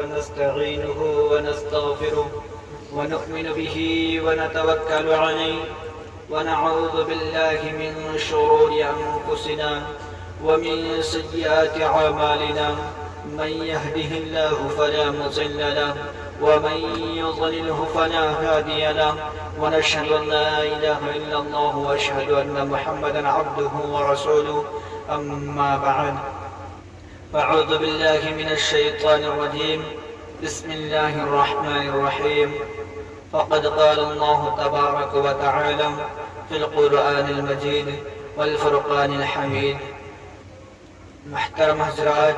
ونستعينه ونستغفره ونؤمن به ونتوكل عليه ونعوذ بالله من شرور أنفسنا ومن سيئات أعمالنا من يهده الله فلا مضل له ومن يضلله فلا هادي له ونشهد أن لا إله إلا الله وأشهد أن محمدا عبده ورسوله أما بعد أعوذ بالله من الشيطان الرجيم بسم الله الرحمن الرحيم فقد قال الله تبارك وتعالى في القرآن المجيد والفرقان الحميد. محترم حضرات،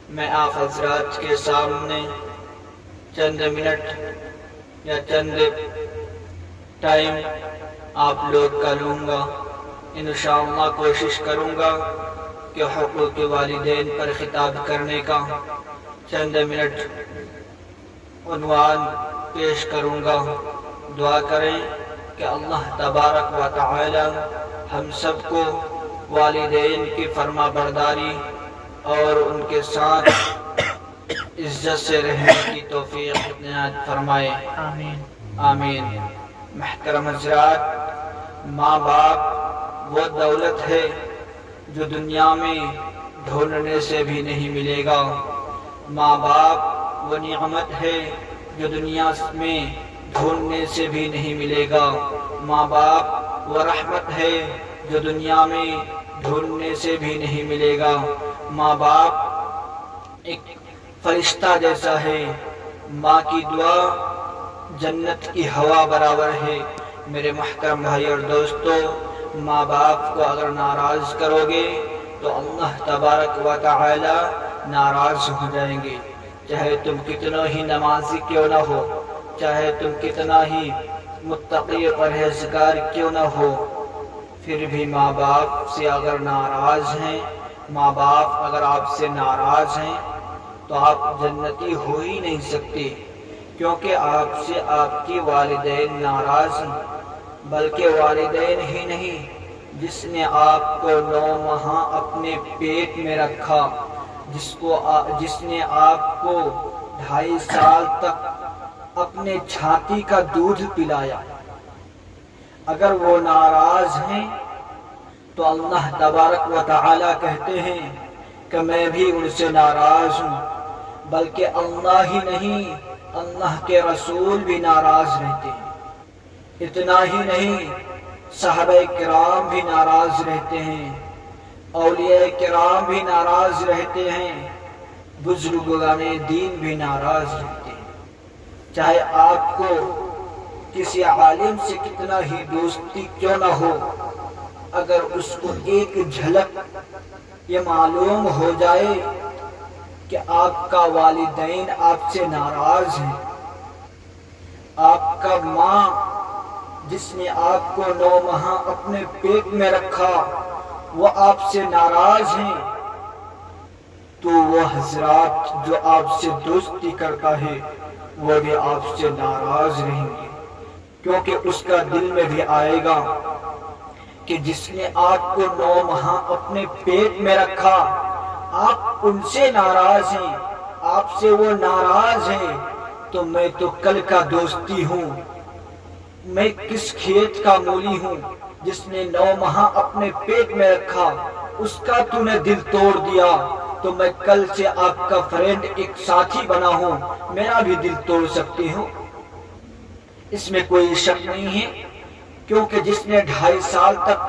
میں آپ حضرات کے سامنے چند منٹ یا چند ٹائم آپ لوگ کا لوں گا. انشاءاللہ کوشش کروں گا کہ حقوق والدین پر خطاب کرنے کا چند منٹ عنوان پیش کروں گا. دعا کریں کہ اللہ تبارک و تعالی ہم سب کو والدین کی فرما برداری اور ان کے ساتھ عزت سے رہنے کی توفیق عنایت فرمائے. آمین آمین. محترم حضرات، ماں باپ وہ دولت ہے جو دنیا میں ڈھونڈنے سے بھی نہیں ملے گا. ماں باپ وہ نعمت ہے جو دنیا میں ڈھونڈنے سے بھی نہیں ملے گا. ماں باپ وہ رحمت ہے جو دنیا میں ڈھونڈنے سے بھی نہیں ملے گا. ماں باپ ایک فرشتہ جیسا ہے. ماں کی دعا جنت کی ہوا برابر ہے. میرے محترم بھائی اور دوستو، ماں باپ کو اگر ناراض کرو گے تو اللہ تبارک و تعالی ناراض ہو جائیں گے. چاہے تم کتنا ہی نمازی کیوں نہ ہو، چاہے تم کتنا ہی متقی پرہیزگار کیوں نہ ہو، پھر بھی ماں باپ سے اگر ناراض ہیں، ماں باپ اگر آپ سے ناراض ہیں تو آپ جنتی ہو ہی نہیں سکتے، کیونکہ آپ سے آپ کی والدین ناراض ہیں. بلکہ والدین ہی نہیں، جس نے آپ کو 9 ماہ اپنے پیٹ میں رکھا، جس نے آپ کو 2.5 سال تک اپنے چھاتی کا دودھ پلایا، اگر وہ ناراض ہیں تو اللہ تبارک و تعالی کہتے ہیں کہ میں بھی ان سے ناراض ہوں. بلکہ اللہ ہی نہیں، اللہ کے رسول بھی ناراض رہتے ہیں. اتنا ہی نہیں، صحابہ کرام بھی ناراض رہتے ہیں، اولیاء کرام بھی ناراض رہتے ہیں، بزرگان دین بھی ناراض رہتے ہیں. چاہے آپ کو کسی عالم سے کتنا ہی دوستی کیوں نہ ہو، اگر اس کو ایک جھلک یہ معلوم ہو جائے کہ آپ کا والدین آپ سے ناراض ہیں، آپ کا ماں جس نے آپ کو 9 ماہ اپنے پیٹ میں رکھا وہ آپ سے ناراض ہیں، تو وہ حضرات جو آپ سے دوستی کرتا ہے وہ بھی آپ سے ناراض رہیں گے. کیونکہ اس کا دل میں بھی آئے گا کہ جس نے آپ کو 9 ماہ اپنے پیٹ میں رکھا، آپ ان سے ناراض ہیں، آپ سے وہ ناراض ہیں، تو میں تو کل کا دوستی ہوں. میں کس کھیت کا مولی ہوں جس نے 9 ماہ اپنے پیٹ میں رکھا، اس کا تو نے دل توڑ دیا، تو میں کل سے آپ کا فرینڈ ایک ساتھی بنا ہوں، میرا بھی دل توڑ سکتی ہوں. اس میں کوئی شک نہیں ہے، کیونکہ جس نے 2.5 سال تک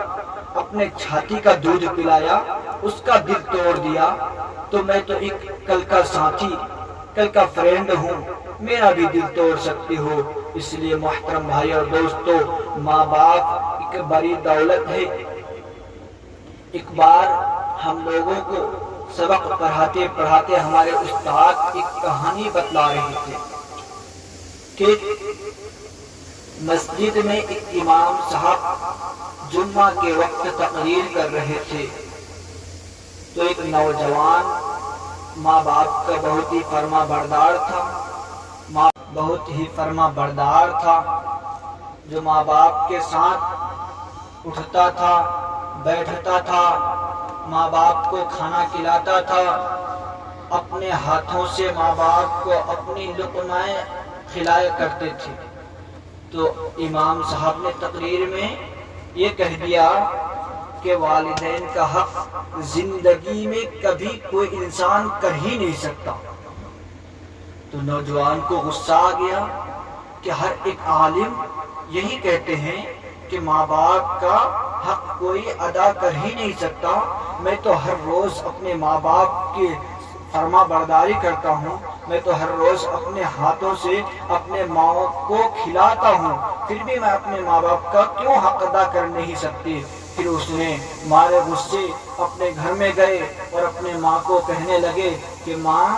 اپنے چھاتی کا دودھ پلایا، اس کا دل توڑ دیا، تو میں تو ایک کل کا ساتھی، کل کا فرینڈ ہوں، میرا بھی دل توڑ سکتی ہو. اس لیے محترم بھائی اور دوستو، ماں باپ ایک بڑی دولت ہے. ایک بار ہم لوگوں کو سبق پڑھاتے پڑھاتے ہمارے استاد ایک کہانی بتلا رہے تھے کہ مسجد میں ایک امام صاحب جمعہ کے وقت تقریر کر رہے تھے، تو ایک نوجوان ماں باپ کا بہت ہی فرما بردار تھا، جو ماں باپ کے ساتھ اٹھتا تھا، بیٹھتا تھا، ماں باپ کو کھانا کھلاتا تھا اپنے ہاتھوں سے ماں باپ کو اپنی لقمائیں کھلایا کرتے تھے۔ تو امام صاحب نے تقریر میں یہ کہہ دیا کہ والدین کا حق زندگی میں کبھی کوئی انسان کر ہی نہیں سکتا۔ تو نوجوان کو غصہ آ گیا کہ ہر ایک عالم یہی کہتے ہیں کہ ماں باپ کا حق کوئی ادا کر ہی نہیں سکتا، میں تو ہر روز اپنے ماں باپ کی فرما برداری کرتا ہوں، میں تو ہر روز اپنے ہاتھوں سے اپنے ماں کو کھلاتا ہوں، پھر بھی میں اپنے ماں باپ کا کیوں حق ادا کر نہیں سکتی؟ پھر اس نے مارے غصے اپنے گھر میں گئے اور اپنے ماں کو کہنے لگے کہ ماں،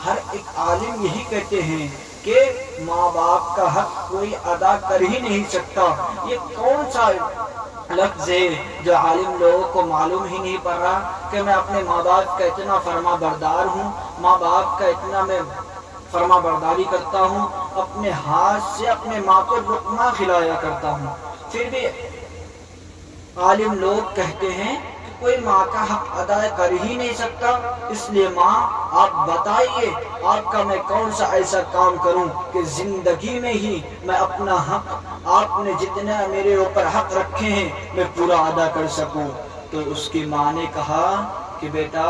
ہر ایک عالم یہی کہتے ہیں کہ ماں باپ کا حق کوئی ادا کر ہی نہیں سکتا، یہ کون سا لفظ ہے جو عالم لوگوں کو معلوم ہی نہیں پڑ رہا کہ میں اپنے ماں باپ کا اتنا فرما بردار ہوں، ماں باپ کا اتنا میں فرما برداری کرتا ہوں، اپنے ہاتھ سے اپنے ماں کو لقمہ کھلایا کرتا ہوں، پھر بھی عالم لوگ کہتے ہیں کہ کوئی ماں کا حق ادا کر ہی نہیں سکتا۔ اس لیے ماں، آپ بتائیے آپ کا میں کون سا ایسا کام کروں کہ زندگی میں ہی میں اپنا حق، آپ نے جتنا میرے اوپر حق رکھے ہیں، میں پورا ادا کر سکوں۔ تو اس کی ماں نے کہا کہ بیٹا،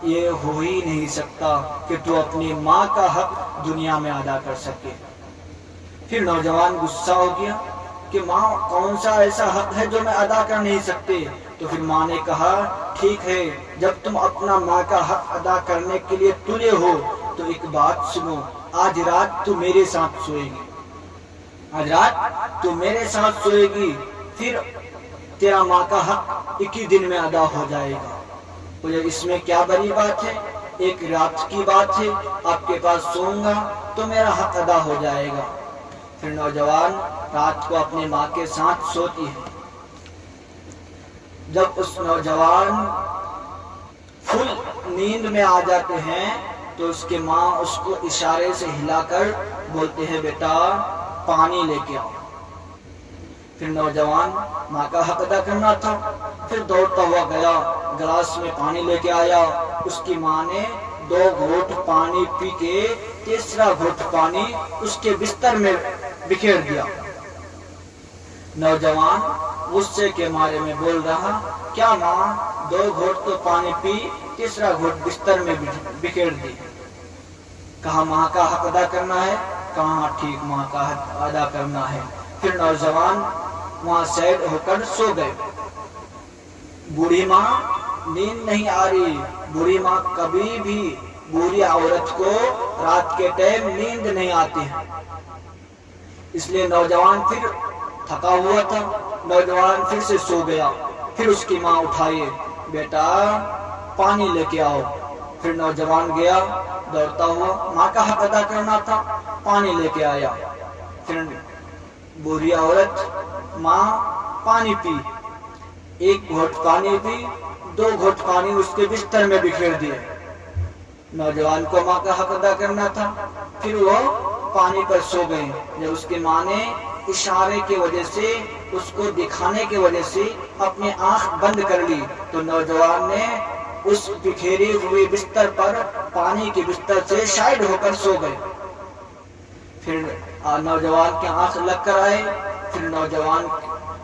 یہ ہو ہی نہیں سکتا کہ تو اپنی ماں کا حق دنیا میں ادا کر سکے۔ پھر نوجوان غصہ ہو گیا کہ ماں، کون سا ایسا حق ہے جو میں ادا کر نہیں سکتے؟ تو پھر ماں نے کہا ٹھیک ہے، جب تم اپنا ماں کا حق ادا کرنے کے لیے تلے ہو تو ایک بات سنو، آج رات تو میرے ساتھ سوئے گی، آج رات تو میرے ساتھ سوئے گی، پھر تیرا ماں کا حق ایک ہی دن میں ادا ہو جائے گا۔ تو اس میں کیا بڑی بات ہے؟ ایک رات کی بات ہے، آپ کے پاس سوؤں گا تو میرا حق ادا ہو جائے گا۔ پھر نوجوان رات کو اپنے ماں کے ساتھ سوتی ہے۔ جب اس نوجوان فل نیند میں آ جاتے ہیں تو اس کے ماں اس کو اشارے سے ہلا کر بولتے ہیں بیٹا پانی لے کے آؤ۔ پھر نوجوان ماں کا حق ادا کرنا تھا، پھر دوڑتا ہوا گیا، گلاس میں پانی لے کے آیا۔ اس کی ماں نے 2 گھونٹ پانی پی کے تیسرا گھونٹ پانی اس کے بستر میں بکھیر دیا۔ نوجوان غصے کے مارے میں بول رہا، کیا ماں، 2 گھونٹ تو پانی پی، تیسرا گھونٹ بستر میں بکھیر دی؟ کہاں ماں کا حق ادا کرنا ہے؟ کہاں ٹھیک ماں کا حق ادا کرنا ہے۔ پھر نوجوان وہاں سیٹ ہو کر سو گئے۔ بوڑھی ماں، نیند نہیں آ رہی، بوڑھی ماں کبھی بھی بوڑھی عورت کو رات کے ٹائم نیند نہیں آتی ہے، اس لیے نوجوان پھر تھکا ہوا تھا، نوجوان پھر سے سو گیا۔ پھر اس کی ماں اٹھائے، بیٹا پانی لے کے آؤ۔ پھر نوجوان گیا دوڑتا ہوا، ماں کا حق ادا کرنا تھا، پانی لے کے آیا۔ پھر بوڑھی عورت ماں پانی پی، 1 گھونٹ پانی پی، 2 گھونٹ پانی اس کے بستر میں بکھیر دیے۔ نوجوان کو ماں کا حق ادا کرنا تھا، پھر وہ پانی پر سو گئے۔ جب اس کی ماں نے اشارے کی وجہ سے، اس کو دکھانے کی وجہ سے اپنی آنکھ بند کر لی تو نوجوان نے اس بکھیری ہوئی بستر پر پانی کے بستر سے شائد ہو کر سو گئے۔ پھر نوجوان کی آنکھ لگ کر آئے،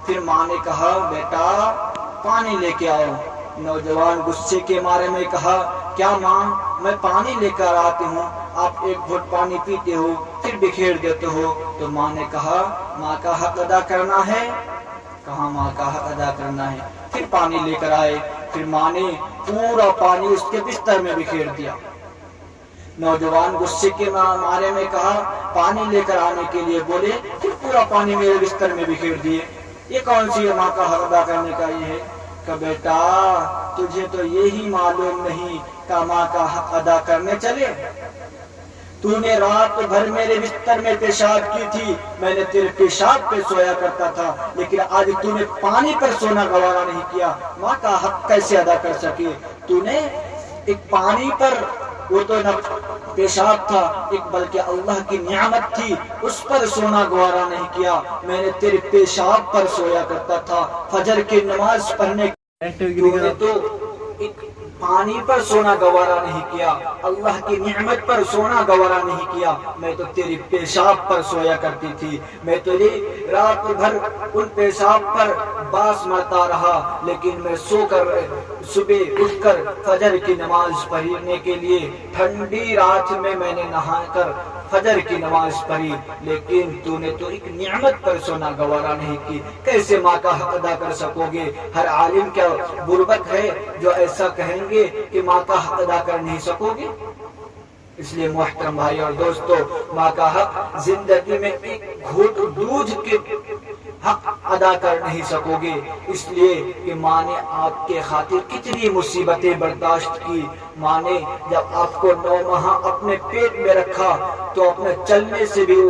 پھر ماں نے کہا بیٹا پانی لے کے آؤ۔ نوجوان غصے کے مارے میں کہا، کیا ماں، میں پانی لے کر آتی ہوں، آپ 1 گھونٹ پانی پیتے ہو پھر بکھیر دیتے ہو۔ تو ماں نے کہا ماں کا حق ادا کرنا ہے، کہاں ماں کا حق ادا کرنا ہے۔ پھر پانی لے کر آئے، پھر ماں نے پورا پانی اس کے بستر میں بکھیر دیا۔ نوجوان غصے کے مارے میں کہا پانی لے کر آنے کے لیے بولے، پھر پورا پانی میرے بستر میں بکھیر دیے، یہ کون سی ماں کا حق ادا کرنے کا یہ ہے؟ کہ بیٹا تجھے تو یہی معلوم نہیں کہ ماں کا حق ادا کرنے چلے، تو نے رات بھر میرے بستر میں پیشاب کی تھی، میں نے تیرے پیشاب پہ سویا کرتا تھا، لیکن آج تو نے پانی پر سونا گوارا نہیں کیا، ماں کا حق کیسے ادا کر سکے؟ تو نے ایک پانی پر، وہ تو نہ پیشاب تھا ایک بلکہ اللہ کی نعمت تھی، اس پر سونا گوارا نہیں کیا، میں نے تیرے پیشاب پر سویا کرتا تھا۔ فجر کی نماز پڑھنے تو ایک پانی پر سونا گوارا نہیں کیا، اللہ کی نعمت پر سونا گوارا نہیں کیا، میں تو تیری پیشاب پر سویا کرتی تھی، میں تیری رات بھر ان پیشاب پر باس مرتا رہا، لیکن میں سو کر صبح اٹھ کر فجر کی نماز پڑھنے کے لیے ٹھنڈی رات میں نے نہا کر فجر کی نماز پڑھی، لیکن تو نے تو ایک نعمت پر سونا گوارا نہیں کی، کیسے ماں کا حق ادا کر سکو گے؟ ہر عالم کیا غربت ہے جو ایسا کہیں گے کہ ماں کا حق ادا کر نہیں سکو گے؟ اس لیے محترم بھائی اور دوستو، ماں کا حق زندگی میں ایک گھونٹ دودھ کے حق ادا کر نہیں سکو گے، اس لیے کہ ماں نے آپ کے خاطر کتنی مصیبتیں برداشت کی۔ ماں نے جب آپ کو 9 ماہ اپنے پیٹ میں رکھا تو اپنے چلنے سے بھی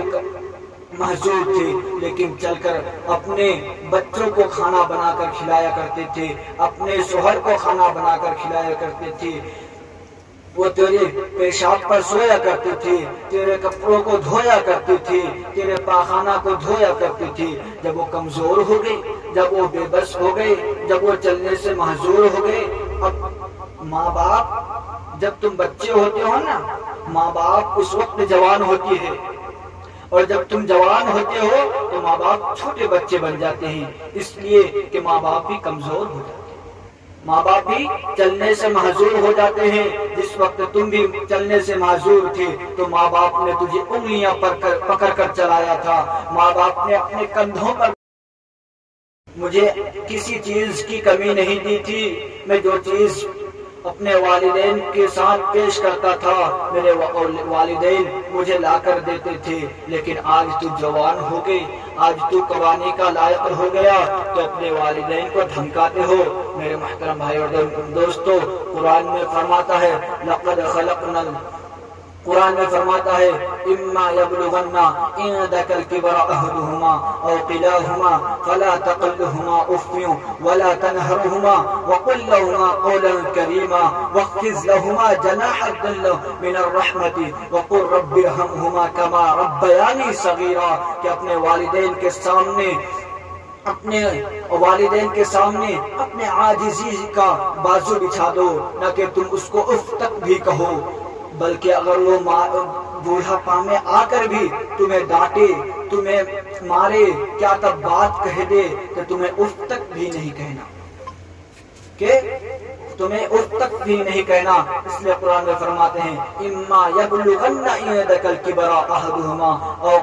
محظوظ تھے، لیکن چل کر اپنے بچوں کو کھانا بنا کر کھلایا کرتے تھے، اپنے شوہر کو کھانا بنا کر کھلایا کرتے تھے، وہ تیرے پیشاب پر سویا کرتے تھے، تیرے کپڑوں کو دھویا کرتے تھے، تیرے پاخانہ کو دھویا کرتے تھے۔ جب وہ کمزور ہو گئے، جب وہ بے بس ہو گئے، جب وہ چلنے سے محظور ہو گئے، اب ماں باپ جب تم بچے ہوتے ہو نا، ماں باپ اس وقت جوان ہوتی ہے، اور جب تم جوان ہوتے ہو تو ماں باپ چھوٹے بچے بن جاتے ہیں، اس لیے کہ ماں باپ بھی کمزور ہو جاتے ہیں، ماں باپ بھی چلنے سے معذور ہو جاتے ہیں۔ جس وقت تم بھی چلنے سے معذور تھے تو ماں باپ نے تجھے انگلیاں پکڑ کر چلایا تھا، ماں باپ نے اپنے کندھوں پر مجھے کسی چیز کی کمی نہیں دی تھی، میں جو چیز اپنے والدین کے ساتھ پیش کرتا تھا میرے والدین مجھے لا کر دیتے تھے، لیکن آج تو جوان ہو گئی، آج تو قربانی کا لائق ہو گیا تو اپنے والدین کو دھمکاتے ہو۔ میرے محترم بھائی اور دوستو، قرآن میں فرماتا ہے لقد خلقنا، قرآن میں فرماتا ہے اما یبلغن عندک الکبر احدہما او کلاہما فلا تقل لہما اف ولا تنہرہما وقل لہما قولا کریما واخفض لہما جناح الذل من الرحمۃ وقل رب ارحمہما کما ربیانی صغیرا، کہ اپنے والدین کے سامنے اپنے عاجزی کا بازو بچھا دو، نہ کہ تم اس کو اف تک بھی کہو، بلکہ اگر وہ بوڑھاپا میں آ کر بھی تمہیں ڈانٹے، تمہیں مارے، کیا تب بات کہہ دے کہ تمہیں اف تک بھی نہیں کہنا، کہ تمہیں اف تک بھی نہیں کہنا۔ اس لیے قرآن میں فرماتے ہیں اما یبلغن عندک الکبر احدہما او